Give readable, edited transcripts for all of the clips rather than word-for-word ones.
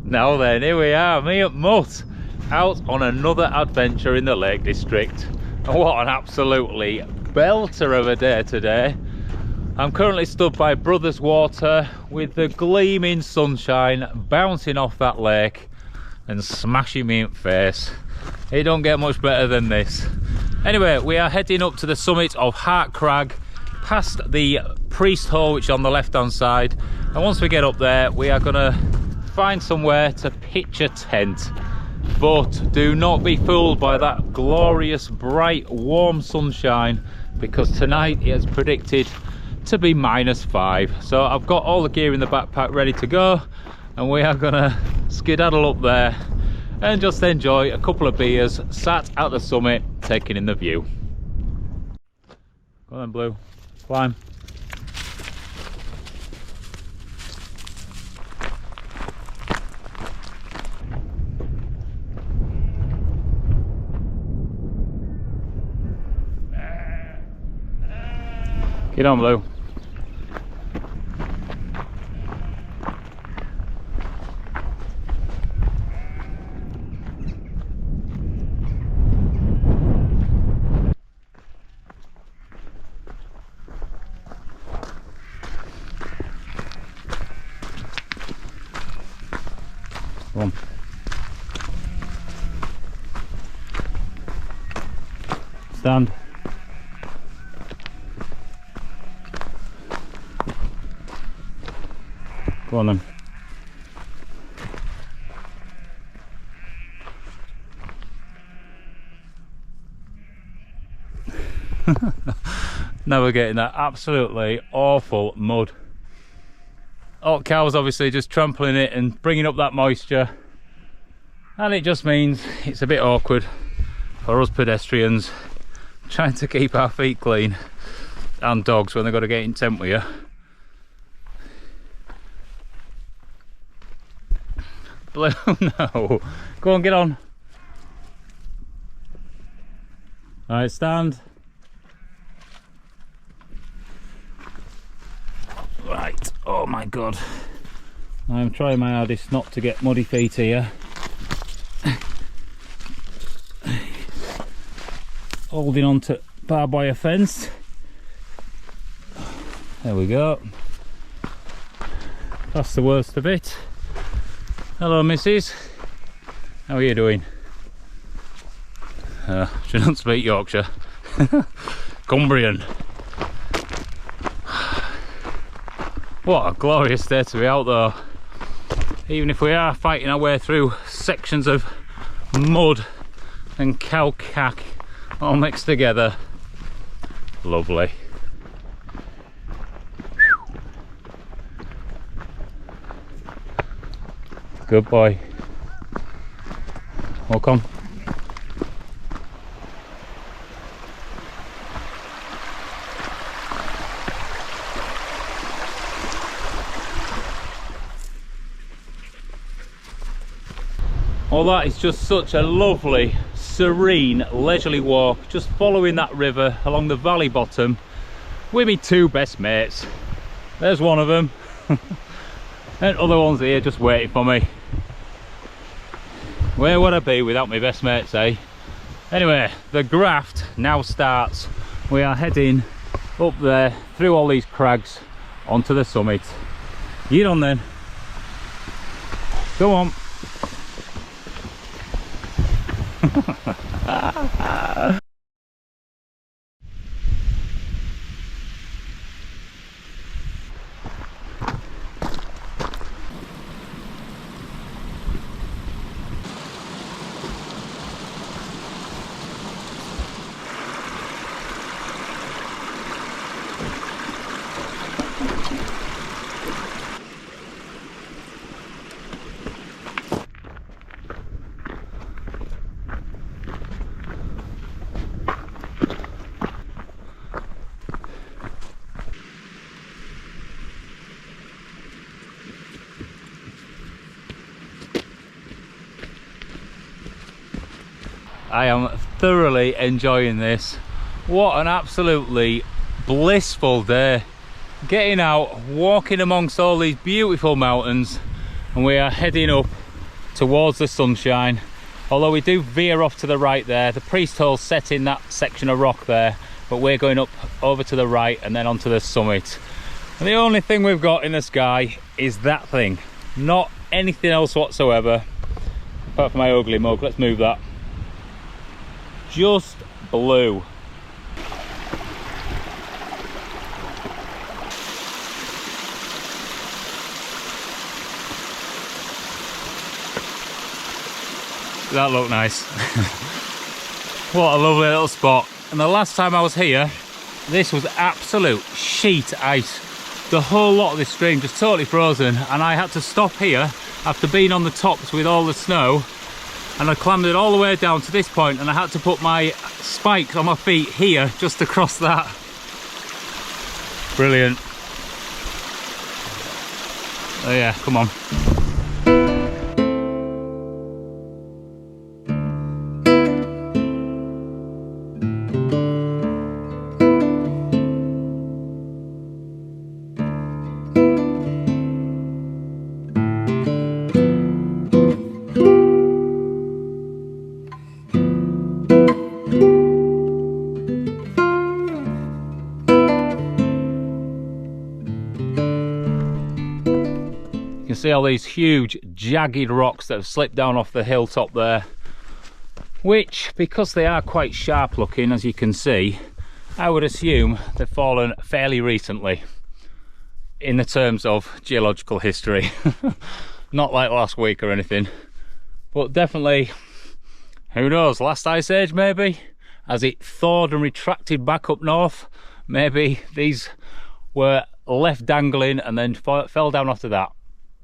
Now then, here we are, me at Mutt, out on another adventure in the Lake District. And what an absolutely belter of a day today. I'm currently stood by Brothers Water with the gleaming sunshine bouncing off that lake and smashing me in the face. It don't get much better than this. Anyway, we are heading up to the summit of Hart Crag, past the priest hole which is on the left hand side, and once we get up there we are going to find somewhere to pitch a tent. But do not be fooled by that glorious bright warm sunshine, because tonight it is predicted to be -5. So I've got all the gear in the backpack ready to go, and we are gonna skedaddle up there and just enjoy a couple of beers sat at the summit taking in the view. Go on then, Blue, climb. Get on, Blue. Come on. Stand. Go on then. Now we're getting that absolutely awful mud. All cows obviously just trampling it and bringing up that moisture, and it just means it's a bit awkward for us pedestrians trying to keep our feet clean, and dogs when they've got to get in tent with you. Blue, no. Go on, get on. Alright, stand. Right, oh my god. I'm trying my hardest not to get muddy feet here. Holding on to barbed wire fence. There we go. That's the worst of it. Hello, missus. How are you doing? Shouldn't speak Yorkshire. Cumbrian. What a glorious day to be out though. Even if we are fighting our way through sections of mud and cow cack all mixed together. Lovely. Good boy. Walk on. Well, that is just such a lovely, serene, leisurely walk, just following that river along the valley bottom with me two best mates. There's one of them. And other ones here just waiting for me. Where would I be without my best mates, eh? Anyway, the graft now starts. We are heading up there through all these crags onto the summit. Get on then. Go on. I am thoroughly enjoying this. What an absolutely blissful day. Getting out, walking amongst all these beautiful mountains, and we are heading up towards the sunshine. Although we do veer off to the right there. The priest hole's set in that section of rock there, but we're going up over to the right and then onto the summit. And the only thing we've got in the sky is that thing, not anything else whatsoever, apart from my ugly mug. Let's move that. Just blue. That looked nice. What a lovely little spot. And the last time I was here, this was absolute sheet ice. The whole lot of this stream just totally frozen, and I had to stop here after being on the tops with all the snow, and I clambered all the way down to this point, and I had to put my spikes on my feet here just to cross that. Brilliant. Oh yeah, come on. See all these huge jagged rocks that have slipped down off the hilltop there, which, because they are quite sharp looking, as you can see, I would assume they've fallen fairly recently in the terms of geological history. Not like last week or anything, but definitely, who knows, last ice age maybe, as it thawed and retracted back up north. Maybe these were left dangling and then fell down after that.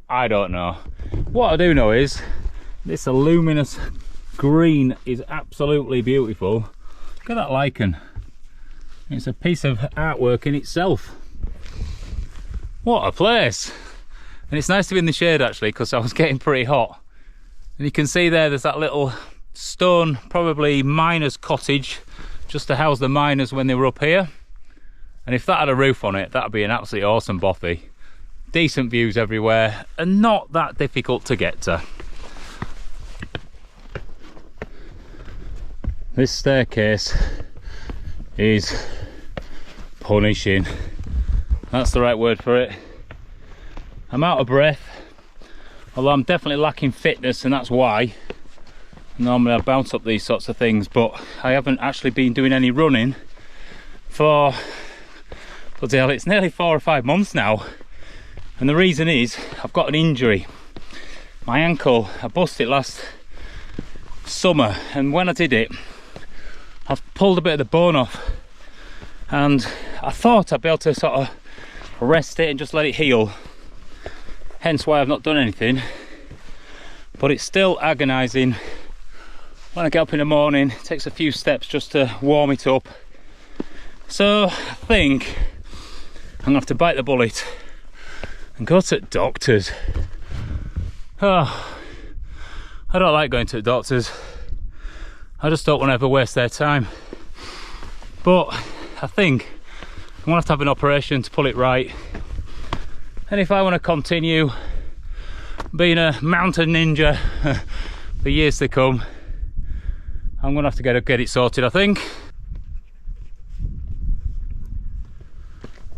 I don't know. What I do know is this luminous green is absolutely beautiful. Look at that lichen. It's a piece of artwork in itself. What a place. And it's nice to be in the shade actually, because I was getting pretty hot. And you can see there's that little stone, probably miner's cottage, just to house the miners when they were up here. And if that had a roof on it, that'd be an absolutely awesome bothy. Decent views everywhere and not that difficult to get to. This staircase is punishing. That's the right word for it. I'm out of breath, although I'm definitely lacking fitness, and that's why. Normally I bounce up these sorts of things, but I haven't actually been doing any running for, bloody hell, it's nearly 4 or 5 months now. And the reason is I've got an injury. My ankle, I busted it last summer, and when I did it, I've pulled a bit of the bone off, and I thought I'd be able to sort of rest it and just let it heal. Hence why I've not done anything. But it's still agonising. When I get up in the morning, it takes a few steps just to warm it up. So I think I'm gonna have to bite the bullet and go to doctors. Oh, I don't like going to the doctors. I just don't want to ever waste their time. But I think I'm gonna have to have an operation to pull it right. And if I want to continue being a mountain ninja for years to come, I'm gonna have to get it sorted, I think.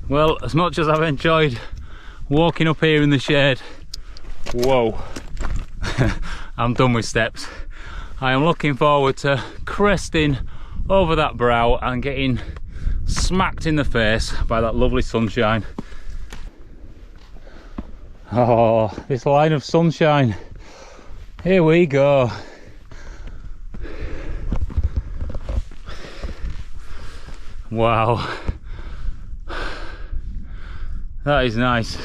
Well, as much as I've enjoyed walking up here in the shade, whoa, I'm done with steps. I am looking forward to cresting over that brow and getting smacked in the face by that lovely sunshine. Oh, this line of sunshine. Here we go. Wow. That is nice.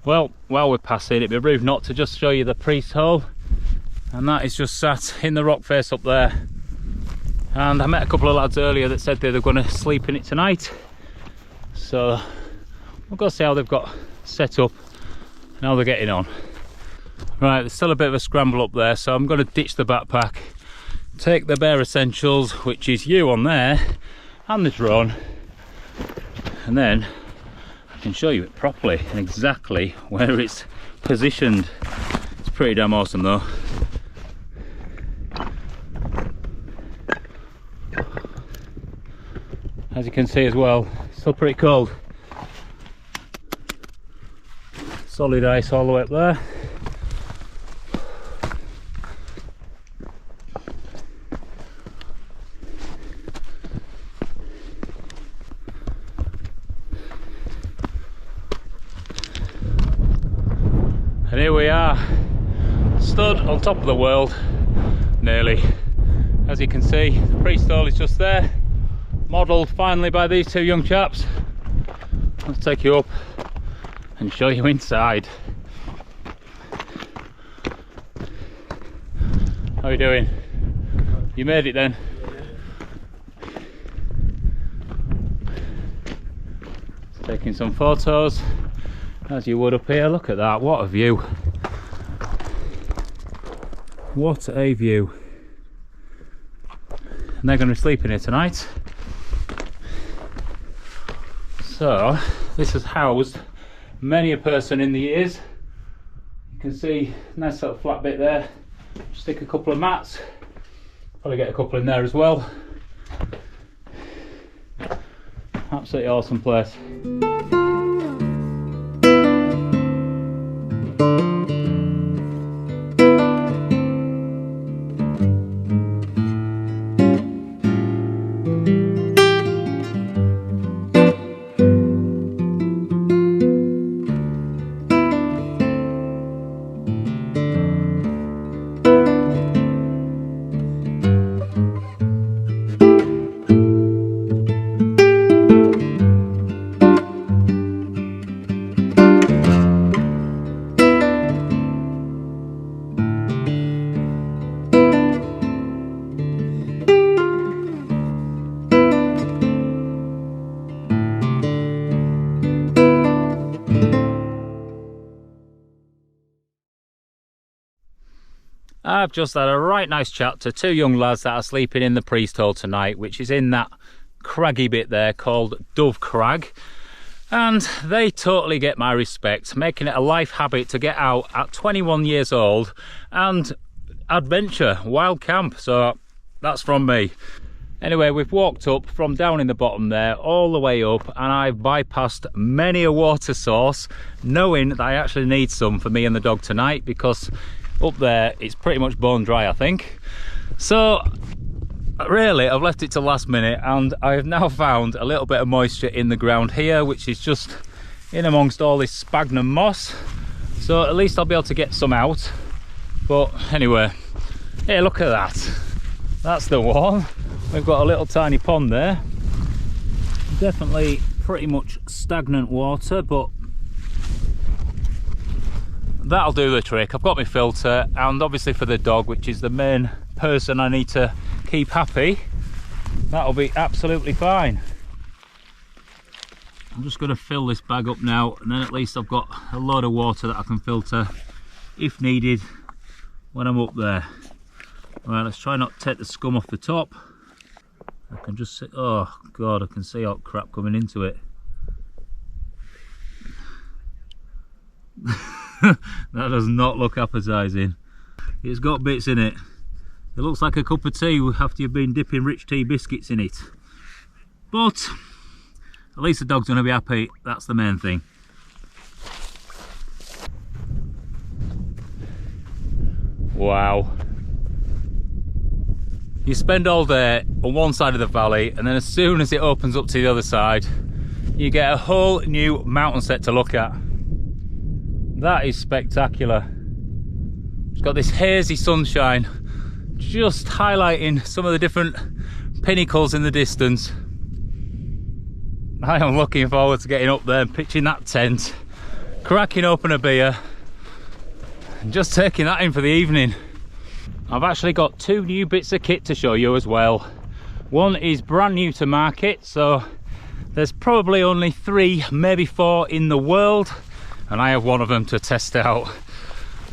Well, while we're passing, it'd be rude not to just show you the priest hole, and that is just sat in the rock face up there. And I met a couple of lads earlier that said they were going to sleep in it tonight, so we'll go see how they've got set up and how they're getting on. Right, there's still a bit of a scramble up there, so I'm going to ditch the backpack, take the bare essentials, which is you on there and the drone, and then I can show you it properly and exactly where it's positioned. It's pretty damn awesome though. As you can see as well, it's still pretty cold. Solid ice all the way up there. And here we are, stood on top of the world, nearly. As you can see, the pre-stall is just there, modelled finally by these two young chaps. Let's take you up and show you inside. How are you doing? You made it then? Taking some photos. As you would up here. Look at that, what a view. What a view. And they're going to be sleeping here tonight. So this has housed many a person in the years. You can see nice little flat bit there. Stick a couple of mats. Probably get a couple in there as well. Absolutely awesome place. I've just had a right nice chat to two young lads that are sleeping in the priest hole tonight, which is in that craggy bit there called Hart Crag, and they totally get my respect, making it a life habit to get out at 21 years old and adventure, wild camp. So that's from me. Anyway, we've walked up from down in the bottom there all the way up, and I've bypassed many a water source, knowing that I actually need some for me and the dog tonight, because up there it's pretty much bone dry, I think. So really I've left it to last minute, and I have now found a little bit of moisture in the ground here, which is just in amongst all this sphagnum moss. So at least I'll be able to get some out. But anyway, hey, look at that. That's the one. We've got a little tiny pond there. Definitely pretty much stagnant water, but that'll do the trick. I've got my filter, and obviously for the dog, which is the main person I need to keep happy, that'll be absolutely fine. I'm just going to fill this bag up now, and then at least I've got a load of water that I can filter if needed when I'm up there. Right, let's try not to take the scum off the top. I can just see, oh god, I can see all crap coming into it. That does not look appetizing. It's got bits in it. It looks like a cup of tea after you've been dipping rich tea biscuits in it. But at least the dog's going to be happy. That's the main thing. Wow. You spend all day on one side of the valley, and then as soon as it opens up to the other side, you get a whole new mountain set to look at. That is spectacular. It's got this hazy sunshine just highlighting some of the different pinnacles in the distance. I am looking forward to getting up there and pitching that tent, cracking open a beer, and just taking that in for the evening. I've actually got two new bits of kit to show you as well. One is brand new to market, so there's probably only 3, maybe 4 in the world, and I have one of them to test out.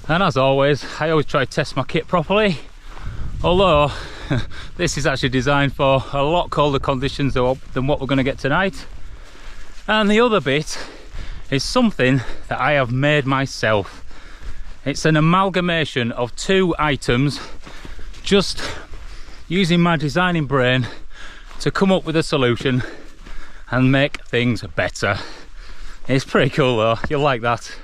And as always, I always try to test my kit properly, although this is actually designed for a lot colder conditions than what we're going to get tonight. And the other bit is something that I have made myself. It's an amalgamation of two items, just using my designing brain to come up with a solution and make things better. It's pretty cool though, you'll like that.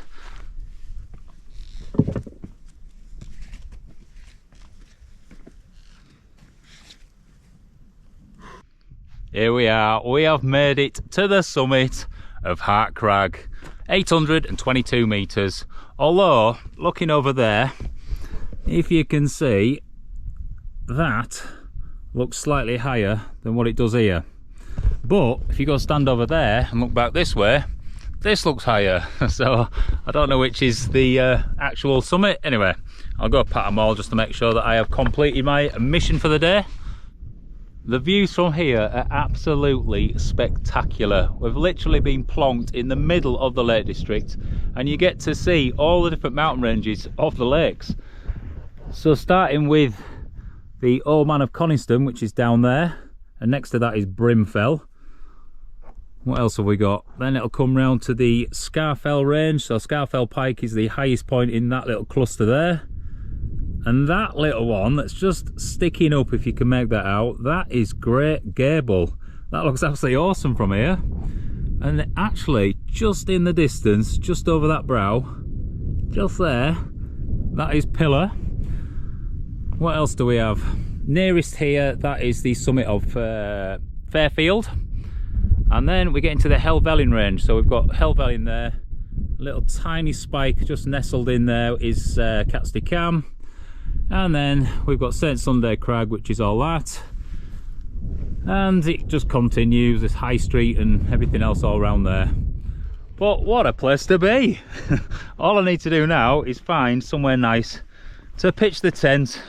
Here we are, we have made it to the summit of Hart Crag, 822 metres. Although, looking over there, if you can see, that looks slightly higher than what it does here. But if you go stand over there and look back this way, this looks higher. So I don't know which is the actual summit. Anyway, I'll go pat them all just to make sure that I have completed my mission for the day. The views from here are absolutely spectacular. We've literally been plonked in the middle of the Lake District, and you get to see all the different mountain ranges of the lakes. So starting with the Old Man of Coniston, which is down there, and next to that is Brimfell. What else have we got? Then it'll come round to the Scafell range. So Scafell Pike is the highest point in that little cluster there. And that little one that's just sticking up, if you can make that out, that is Great Gable. That looks absolutely awesome from here. And actually, just in the distance, just over that brow, just there, that is Pillar. What else do we have? Nearest here, that is the summit of Fairfield. And then we get into the Helvellyn range. So we've got Helvellyn there. A little tiny spike just nestled in there is Catstead Cam. And then we've got St Sunday Crag, which is all that. And it just continues, this high street and everything else all around there. But what a place to be! All I need to do now is find somewhere nice to pitch the tent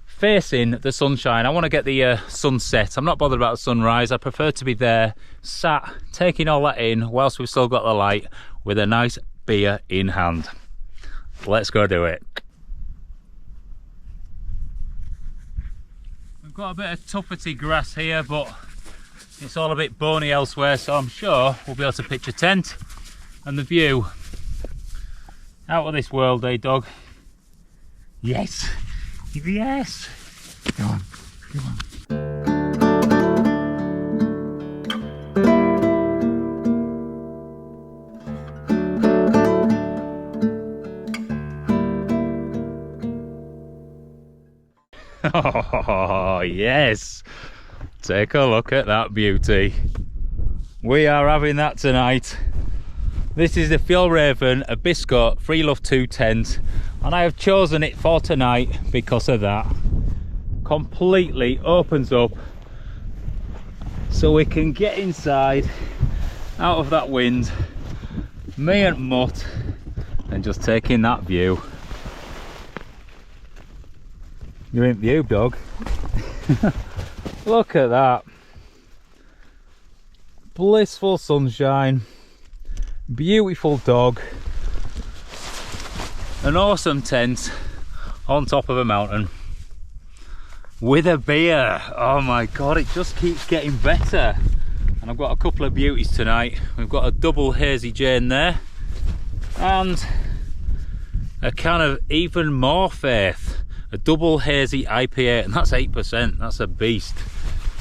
facing the sunshine. I want to get the sunset. I'm not bothered about the sunrise. I prefer to be there, sat, taking all that in whilst we've still got the light, with a nice beer in hand. Let's go do it. Got a bit of tuffety grass here, but it's all a bit bony elsewhere, so I'm sure we'll be able to pitch a tent. And the view out of this world, eh, dog? Yes, yes. Come on, come on. Oh yes, take a look at that beauty. We are having that tonight. This is the Fjallraven Abisko Free Love 2 tent, and I have chosen it for tonight because of that. Completely opens up so we can get inside, out of that wind, me and Mutt, and just take in that view. You're in view, dog. Look at that. Blissful sunshine, beautiful dog, an awesome tent on top of a mountain with a beer. Oh my god, it just keeps getting better. And I've got a couple of beauties tonight. We've got a double hazy Jane there, and a can of even more faith, a double hazy IPA, and that's 8%. That's a beast.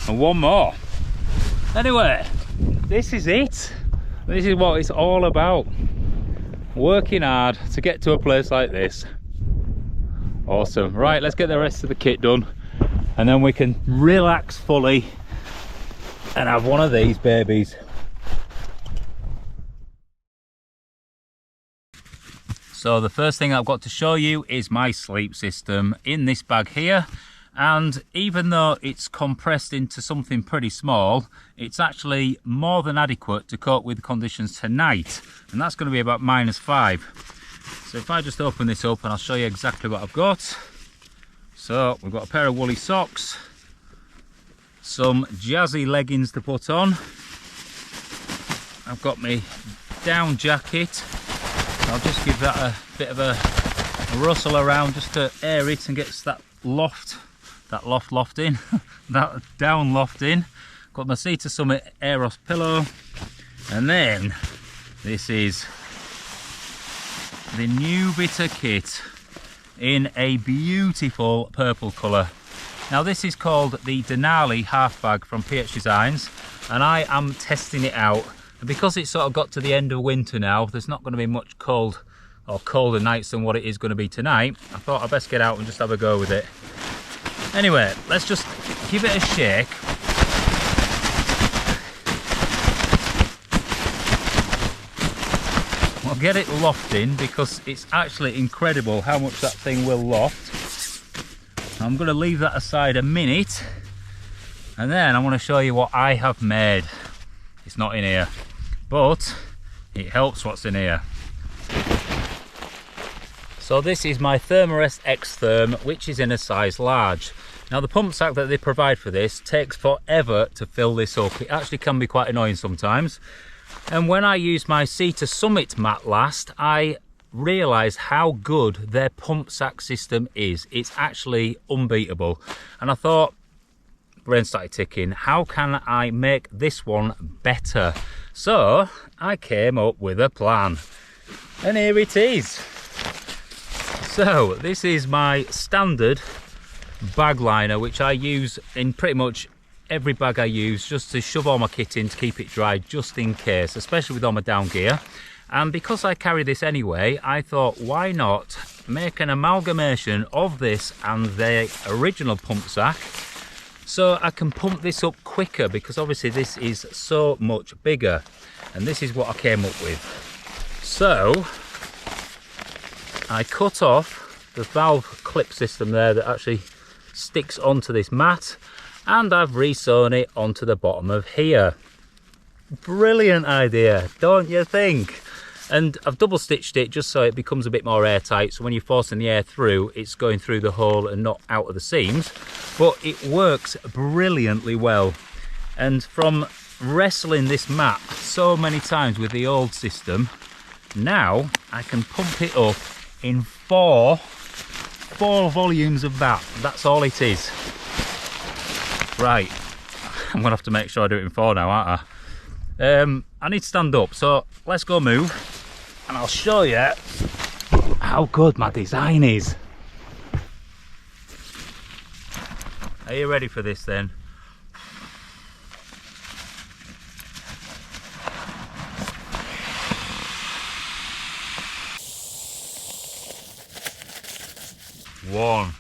And one more. Anyway, this is it. This is what it's all about. Working hard to get to a place like this. Awesome. Right, let's get the rest of the kit done, and then we can relax fully and have one of these babies. So the first thing I've got to show you is my sleep system in this bag here. And even though it's compressed into something pretty small, it's actually more than adequate to cope with the conditions tonight. And that's going to be about -5. So if I just open this up and I'll show you exactly what I've got. So we've got a pair of woolly socks, some jazzy leggings to put on. I've got my down jacket. I'll just give that a bit of a rustle around just to air it and get that loft in, that down loft in. Got my Sea to Summit Aeros pillow. And then this is the new bitter kit in a beautiful purple colour. Now this is called the Denali half bag from PH Designs, and I am testing it out. And because it's sort of got to the end of winter now, there's not going to be much cold or colder nights than what it is going to be tonight. I thought I'd best get out and just have a go with it. Anyway, let's just give it a shake. We'll get it lofting because it's actually incredible how much that thing will loft. I'm going to leave that aside a minute, and then I want to show you what I have made. It's not in here, but it helps what's in here. So this is my Thermarest X Therm, which is in a size large. Now the pump sack that they provide for this takes forever to fill this up. It actually can be quite annoying sometimes. And when I used my Sea to Summit mat last, I realised how good their pump sack system is. It's actually unbeatable. And I thought, brain started ticking, how can I make this one better? So I came up with a plan, and here it is. So this is my standard bag liner, which I use in pretty much every bag I use, just to shove all my kit in to keep it dry, just in case, especially with all my down gear. And because I carry this anyway, I thought, why not make an amalgamation of this and the original pump sack, so I can pump this up quicker, because obviously this is so much bigger. And this is what I came up with. So I cut off the valve clip system there that actually sticks onto this mat, and I've re-sewn it onto the bottom of here. Brilliant idea, don't you think? And I've double stitched it just so it becomes a bit more airtight, so when you're forcing the air through, it's going through the hole and not out of the seams. But it works brilliantly well. And from wrestling this mat so many times with the old system, now I can pump it up in four volumes of that. That's all it is. Right, I'm gonna have to make sure I do it in 4 now, aren't I? I need to stand up, so let's go move, and I'll show you how good my design is. Are you ready for this then? One.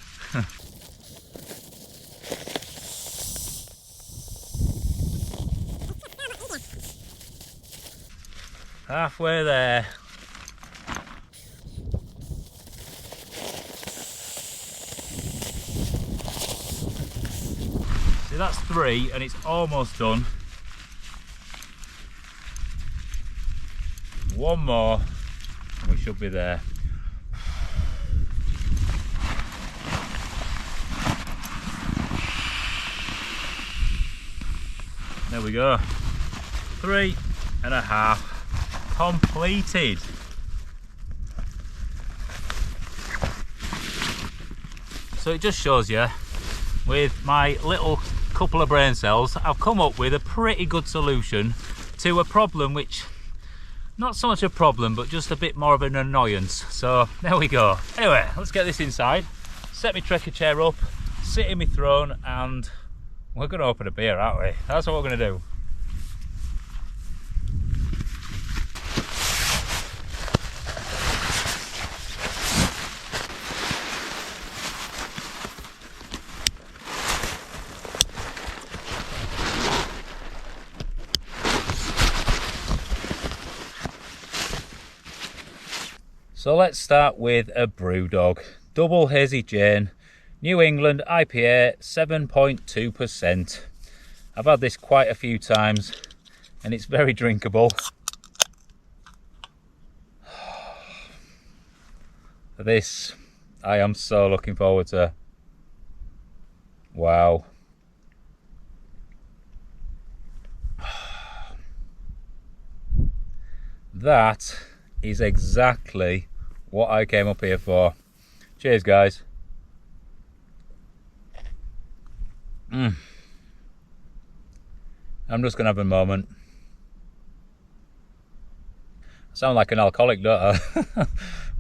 Halfway there. See, that's 3 and it's almost done. One more and we should be there. There we go. 3.5 completed. So it just shows you, with my little couple of brain cells, I've come up with a pretty good solution to a problem which, not so much a problem, but just a bit more of an annoyance. So there we go. Anyway, let's get this inside, set my trekking chair up, sit in my throne, and we're going to open a beer, aren't we? That's what we're going to do. So let's start with a Brewdog Double Hazy Jane New England IPA 7.2%. I've had this quite a few times and it's very drinkable. This I am so looking forward to. Wow. That is exactly what I came up here for. Cheers, guys. I'm just gonna have a moment. Sound like an alcoholic, don't I?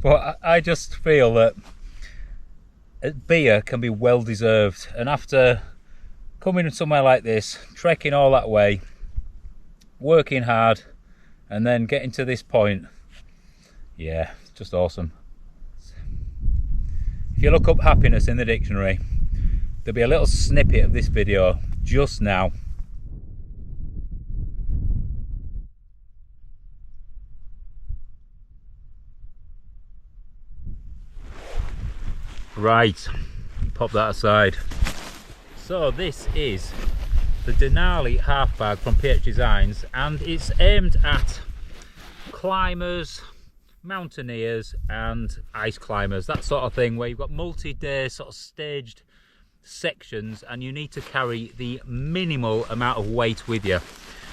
But I just feel that beer can be well deserved, and after coming somewhere like this, trekking all that way, working hard, and then getting to this point, yeah, it's just awesome. If you look up happiness in the dictionary, there'll be a little snippet of this video just now. Right, pop that aside. So this is the Denali half bag from PH Designs, and it's aimed at climbers, mountaineers and ice climbers, that sort of thing, where you've got multi-day sort of staged sections and you need to carry the minimal amount of weight with you.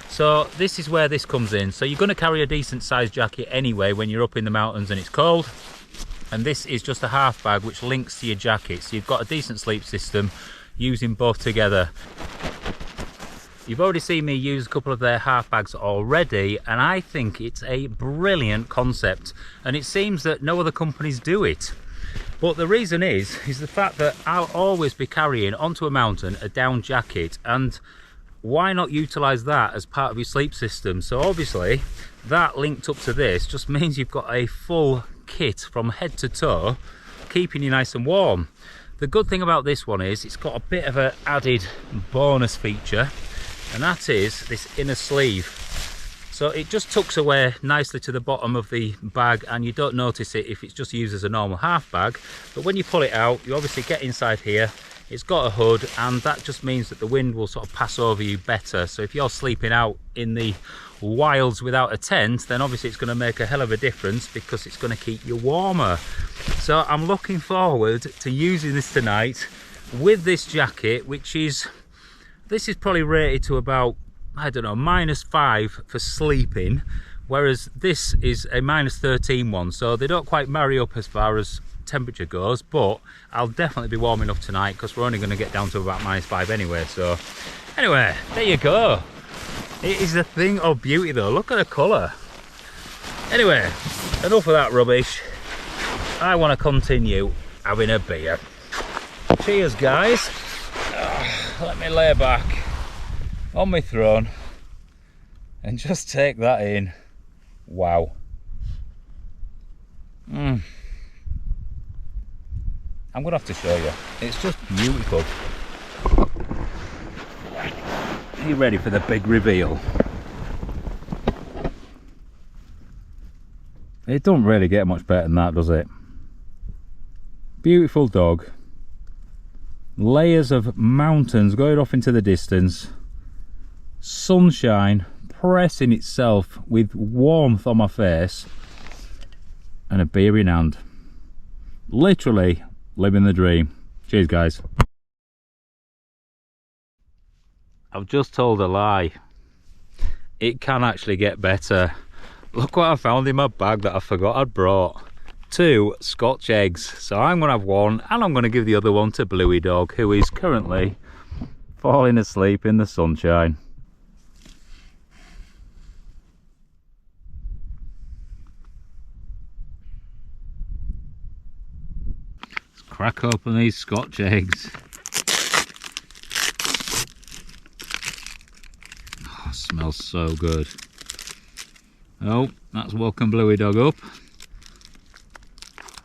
So this is where this comes in. So you're going to carry a decent sized jacket anyway when you're up in the mountains and it's cold, and this is just a half bag which links to your jacket, so you've got a decent sleep system using both together. You've already seen me use a couple of their half bags already, and I think it's a brilliant concept, and it seems that no other companies do it. But the reason is the fact that I'll always be carrying onto a mountain a down jacket, and why not utilize that as part of your sleep system? So obviously that linked up to this just means you've got a full kit from head to toe, keeping you nice and warm. The good thing about this one is it's got a bit of an added bonus feature, and that is this inner sleeve. So it just tucks away nicely to the bottom of the bag, and you don't notice it if it's just used as a normal half bag. But when you pull it out, you obviously get inside here. It's got a hood, and that just means that the wind will sort of pass over you better. So if you're sleeping out in the wilds without a tent, then obviously it's going to make a hell of a difference because it's going to keep you warmer. So I'm looking forward to using this tonight with this jacket, which is, this is probably rated to about, I don't know, -5 for sleeping, whereas this is a -13 one. So they don't quite marry up as far as temperature goes, but I'll definitely be warm enough tonight because we're only going to get down to about -5 anyway. So anyway, there you go. It is a thing of beauty though. Look at the colour. Anyway, enough of that rubbish. I want to continue having a beer. Cheers, guys. Let me lay back on my throne and just take that in. Wow. I'm gonna have to show you. It's just beautiful. Are you ready for the big reveal? It don't really get much better than that, does it? Beautiful dog. Layers of mountains going off into the distance. Sunshine pressing itself with warmth on my face. And a beer in hand. Literally living the dream. Cheers, guys. I've just told a lie. It can actually get better. Look what I found in my bag that I forgot I'd brought. 2 Scotch eggs. So I'm going to have one, and I'm going to give the other one to Bluey Dog, who is currently falling asleep in the sunshine. Let's crack open these Scotch eggs. Oh, smells so good. Oh, that's woken Bluey Dog up.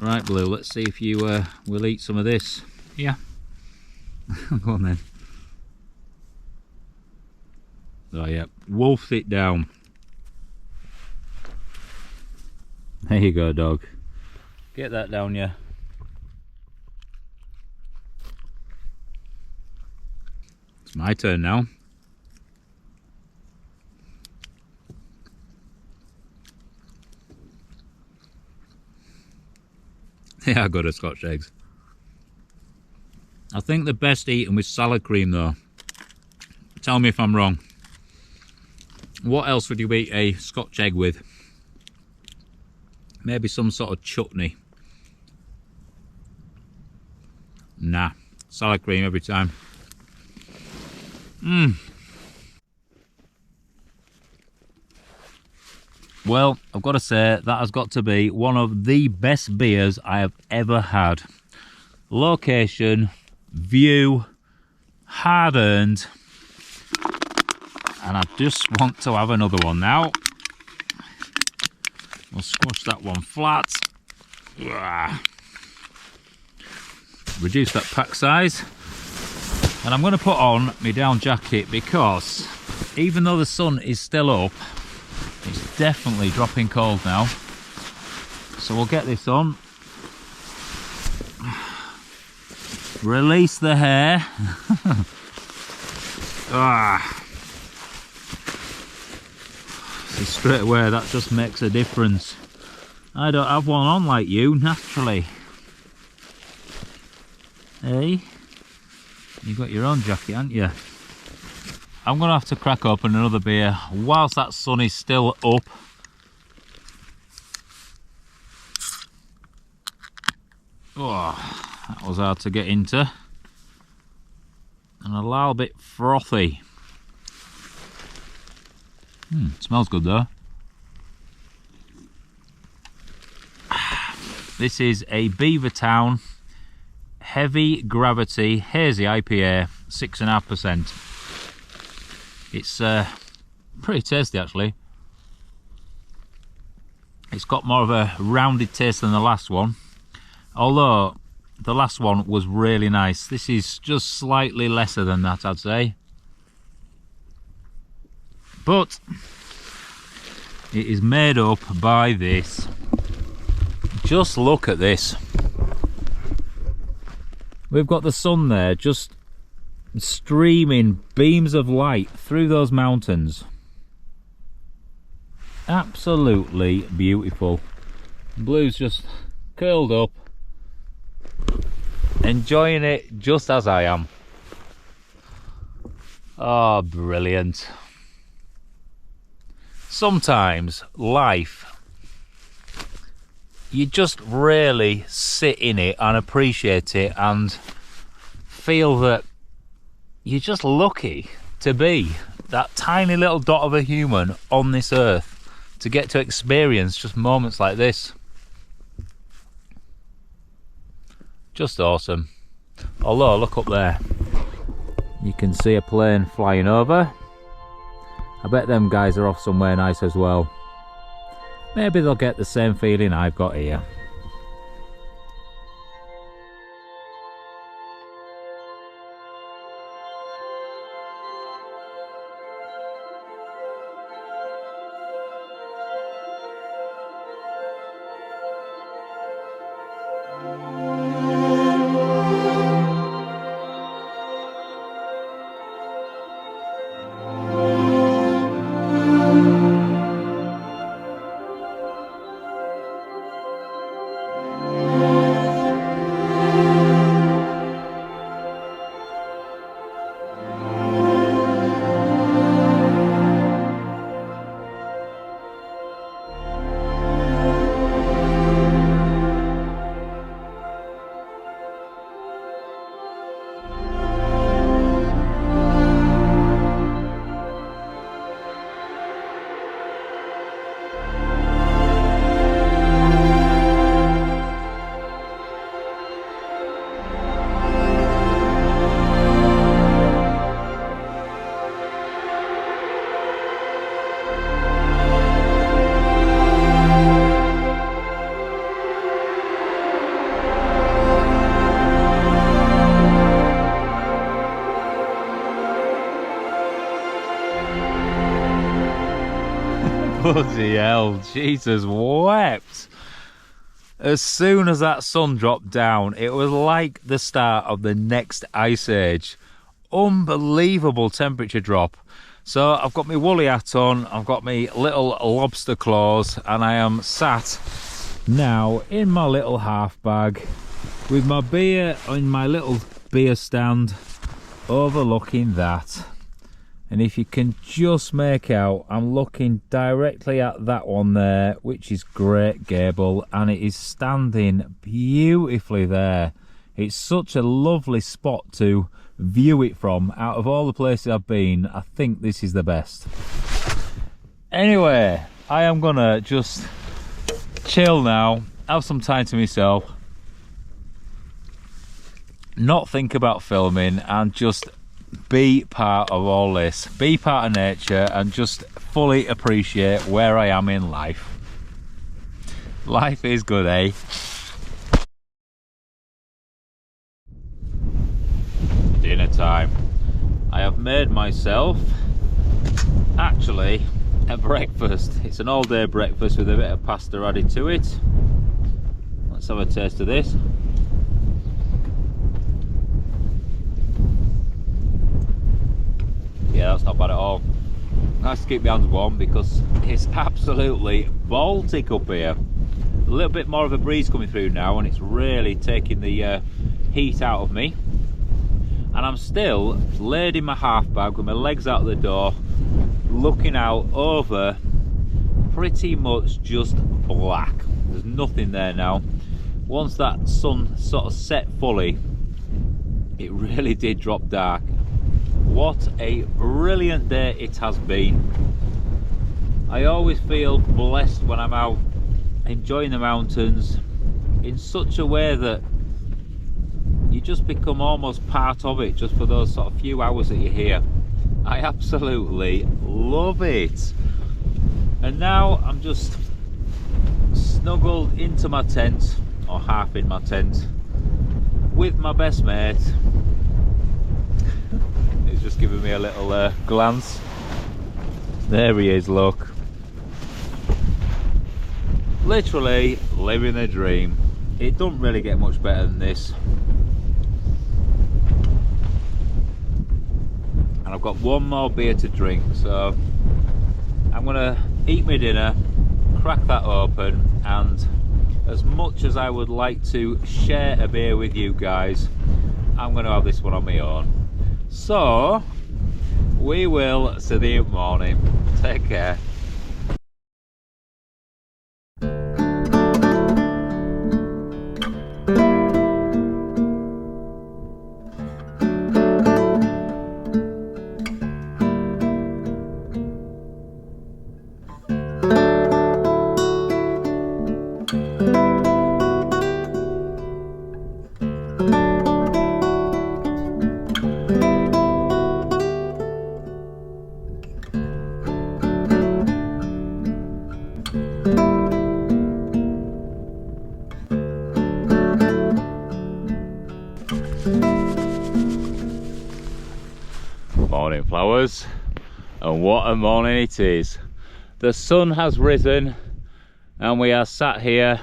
Right, Blue, let's see if you will eat some of this. Yeah. Go on then. Oh yeah, wolfed it down. There you go, dog. Get that down, yeah. It's my turn now. They are good at Scotch eggs. I think they're best eaten with salad cream though. Tell me if I'm wrong. What else would you eat a Scotch egg with? Maybe some sort of chutney. Nah, salad cream every time. Well, I've got to say, that has got to be one of the best beers I have ever had. Location, view, hard earned, and I just want to have another one now. We'll squash that one flat. Reduce that pack size. And I'm going to put on my down jacket because even though the sun is still up, it's definitely dropping cold now. So we'll get this on. Release the hair. See, straight away that just makes a difference. I don't have one on like you naturally. Hey, you got your own jacket, haven't you? I'm gonna have to crack open another beer whilst that sun is still up. Oh, that was hard to get into. And a little bit frothy. Smells good though. This is a Beavertown Heavy Gravity Hazy IPA, 6.5%. It's pretty tasty actually. It's got more of a rounded taste than the last one, although the last one was really nice. This is just slightly lesser than that, I'd say. But it is made up by this. Just look at this. We've got the sun there just streaming beams of light through those mountains. Absolutely beautiful. Blue's just curled up, enjoying it just as I am. Oh, brilliant. Sometimes life, you just really sit in it and appreciate it and feel that you're just lucky to be that tiny little dot of a human on this earth, to get to experience just moments like this. Just awesome. Although, look up there, you can see a plane flying over. I bet them guys are off somewhere nice as well. Maybe they'll get the same feeling I've got here. Bloody hell, Jesus wept. As soon as that sun dropped down, it was like the start of the next ice age. Unbelievable temperature drop. So I've got my woolly hat on, I've got my little lobster claws, and I am sat now in my little half bag with my beer in my little beer stand overlooking that. And if you can just make out, I'm looking directly at that one there, which is Great Gable, and it is standing beautifully there. It's such a lovely spot to view it from. Out of all the places I've been, I think this is the best. Anyway, I am gonna just chill now, have some time to myself, not think about filming, and just be part of all this, be part of nature, and just fully appreciate where I am in life. Life is good, eh? Dinner time. I have made myself actually a breakfast. It's an all-day breakfast with a bit of pasta added to it. Let's have a taste of this. Yeah, that's not bad at all. Nice to keep my hands warm because it's absolutely Baltic up here. A little bit more of a breeze coming through now, and it's really taking the heat out of me. And I'm still laid in my half bag with my legs out the door, looking out over pretty much just black. There's nothing there now. Once that sun sort of set fully, it really did drop dark. What a brilliant day it has been. I always feel blessed when I'm out enjoying the mountains in such a way that you just become almost part of it just for those sort of few hours that you're here. I absolutely love it. And now I'm just snuggled into my tent, or half in my tent, with my best mate. He's just giving me a little glance. There he is, look. Literally living the dream. It doesn't really get much better than this. And I've got one more beer to drink, so I'm gonna eat my dinner, crack that open, and as much as I would like to share a beer with you guys, I'm gonna have this one on my own. So we will see you in the morning. Take care. Morning, flowers, and what a morning it is. The sun has risen and we are sat here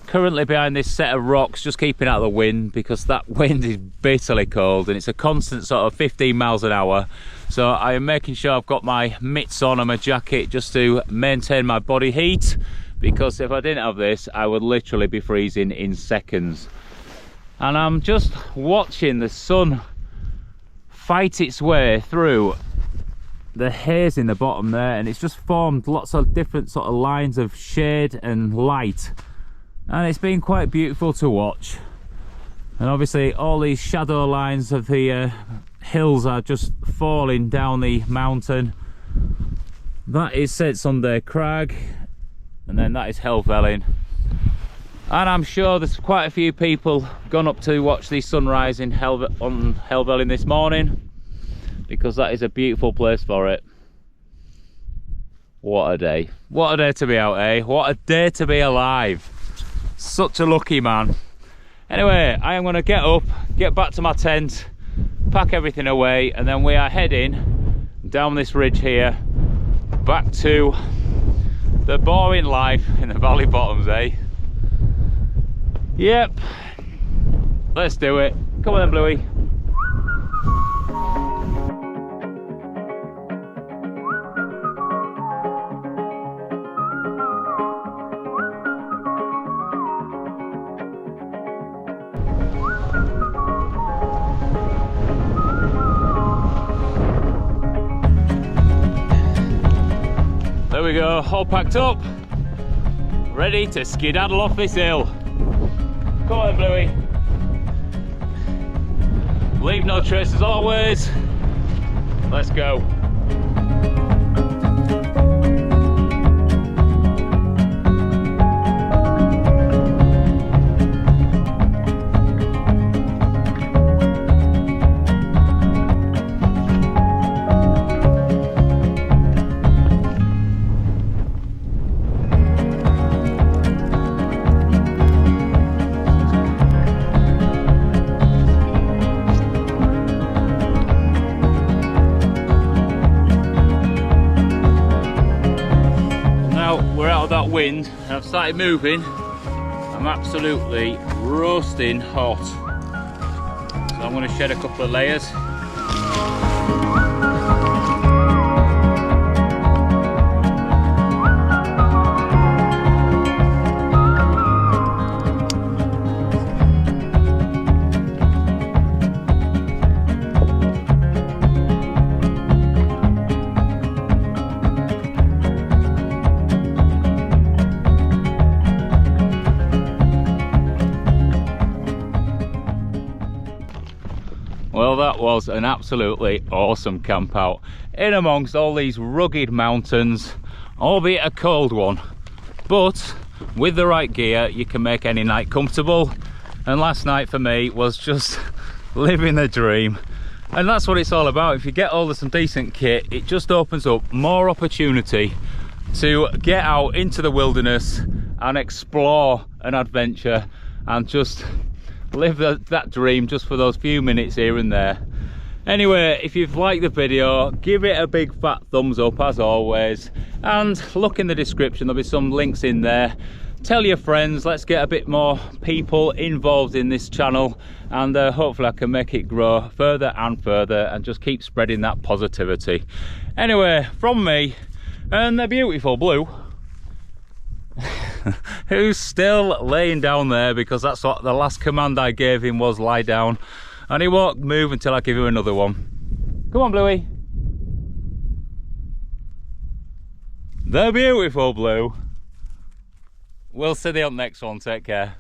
currently behind this set of rocks, just keeping out of the wind because that wind is bitterly cold and it's a constant sort of 15 miles an hour. So I am making sure I've got my mitts on and my jacket just to maintain my body heat, because if I didn't have this I would literally be freezing in seconds. And I'm just watching the sun fight its way through the haze in the bottom there, and it's just formed lots of different sort of lines of shade and light, and it's been quite beautiful to watch. And obviously all these shadow lines of the hills are just falling down the mountain. That is St Sunday Crag, and then that is Helvellyn. And I'm sure there's quite a few people gone up to watch the sunrise in on Helvellyn this morning, because that is a beautiful place for it. What a day. What a day to be out, eh? What a day to be alive. Such a lucky man. Anyway, I am going to get up, get back to my tent, pack everything away, and then we are heading down this ridge here, back to the boring life in the valley bottoms, eh? Yep, let's do it. Come on then, Bluey. There we go, all packed up, ready to skedaddle off this hill. Come on, Bluey. Leave no trace as always. Let's go. out of that wind and I've started moving, I'm absolutely roasting hot. So I'm going to shed a couple of layers. Well, that was an absolutely awesome camp out in amongst all these rugged mountains, albeit a cold one, but with the right gear you can make any night comfortable. And last night for me was just living the dream, and that's what it's all about. If you get hold of some decent kit, it just opens up more opportunity to get out into the wilderness and explore an adventure and just live that dream just for those few minutes here and there. Anyway, if you've liked the video, give it a big fat thumbs up as always, and look in the description, there'll be some links in there. Tell your friends, let's get a bit more people involved in this channel, and hopefully I can make it grow further and further and just keep spreading that positivity. Anyway, from me and the beautiful Blue, who's still laying down there because that's what the last command I gave him was, lie down, and he won't move until I give him another one. Come on, Bluey. The beautiful Blue. We'll see you on the next one. Take care.